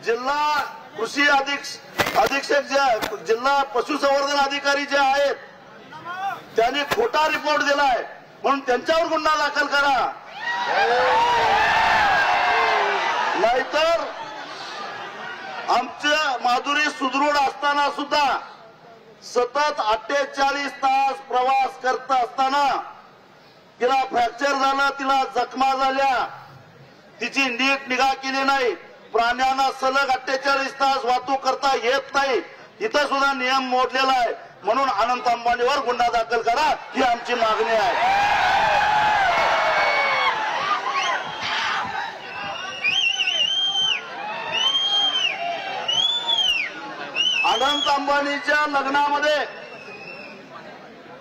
जिल्हा कृषी अधीक्षक जे जिल्हा पशुसंवर्धन अधिकारी जे आहेत त्यांनी खोटा रिपोर्ट दिलाय म्हणून त्यांच्यावर गुन्हा दाखल करा, नाहीतर आमच्या माधुरी सुदृढ असताना सुद्धा सतत 48 तास प्रवास करत असताना तिला फ्रॅक्चर झालं, तिला जखमा झाल्या, तिची नीट निगा केली नाही, प्राण्यांना सलग 48 तास वाहतूक करता येत नाही, इथं सुद्धा नियम मोडलेला आहे, म्हणून अनंत अंबानीवर गुन्हा दाखल करा ही आमची मागणी आहे। अनंत अंबानीच्या लग्नामध्ये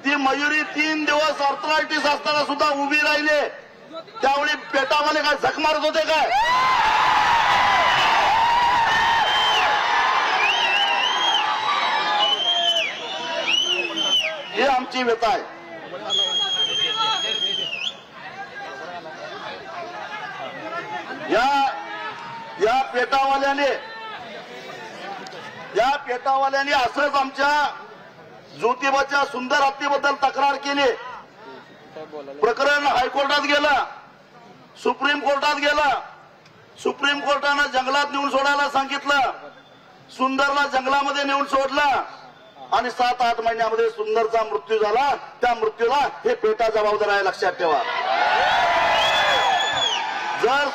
ती मयुरी 3 दिवस आर्थरायटिस असताना सुद्धा उभी राहिले, त्यावेळी पेटावाले काय झक मारत होते काय? ही आमची व्यथा आहे। या पेटावाल्याने असंच आमच्या ज्योतिबाच्या सुंदर हत्तीबद्दल तक्रार केली, प्रकरण हायकोर्टात गेलं, सुप्रीम कोर्टात गेलं, सुप्रीम कोर्टानं जंगलात नेऊन सोडायला सांगितलं, सुंदरला जंगलामध्ये नेऊन सोडलं आणि 7-8 महिन्यामध्ये सुंदरचा मृत्यू झाला। त्या मृत्यूला हे पेटा जबाबदार आहे, लक्षात ठेवा। जर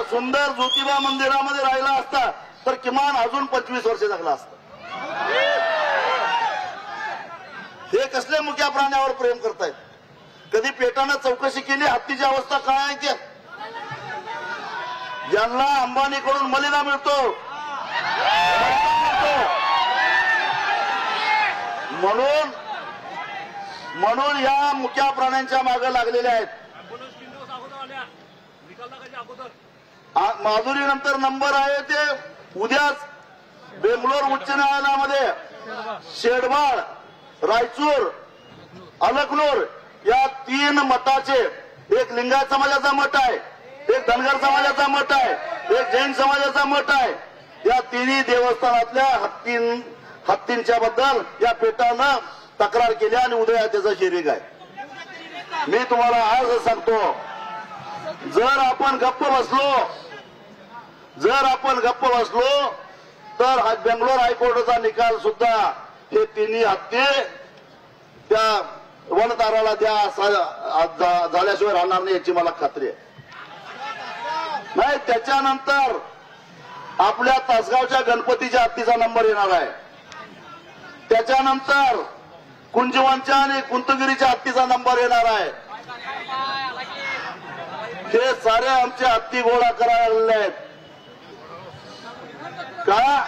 सुंदर ज्योतिबा मंदिरामध्ये राहिला असता तर किमान अजून 25 वर्ष जगला असता। हे कसले मुक्या प्राण्यावर प्रेम करतायत? कधी पेटानं चौकशी केली हत्तीची अवस्था काय आहे ते? ज्यांना अंबानीकडून मलिदा मिळतो म्हणून या मुक्या प्राण्यांच्या मागे लागलेले आहेत। माधुरी नंतर नंबर आहे ते उद्याच बेंगलोर उच्च न्यायालयामध्ये शेडबाळ, रायचूर, अलकनूर या 3 मठाचे, एक लिंगायत समाजाचा मठ आहे, एक धनगर समाजाचा मठ आहे, एक जैन समाजाचा मठ आहे, या 3 देवस्थानातल्या हत्तींच्या बद्दल या पेटानं तक्रार केली आणि उद्या त्याचा शिरीक आहे। मी तुम्हाला आज सांगतो, जर आपण गप्प बसलो तर बेंगलोर हायकोर्टाचा निकाल सुद्धा हे 3 हत्ती त्या वनताराला द्या झाल्याशिवाय राहणार नाही याची मला खात्री आहे। नाही त्याच्यानंतर आपल्या तासगावच्या गणपतीच्या हत्तीचा नंबर येणार आहे, त्याच्यानंतर कुंजवनच्या आणि कुंतगिरीच्या हत्तीचा नंबर येणार आहे। हे सारे आमचे हत्ती गोळा करायला आहेत का?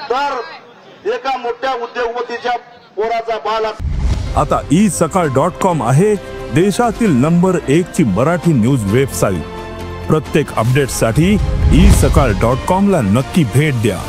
तर एका मोठ्या उद्योगपतीच्या पोराचा बाल। आता isakal.com आहे देशातील नंबर 1 ची मराठी न्यूज वेबसाईट। प्रत्येक अपडेटसाठी isakal.com ला नक्की भेट द्या।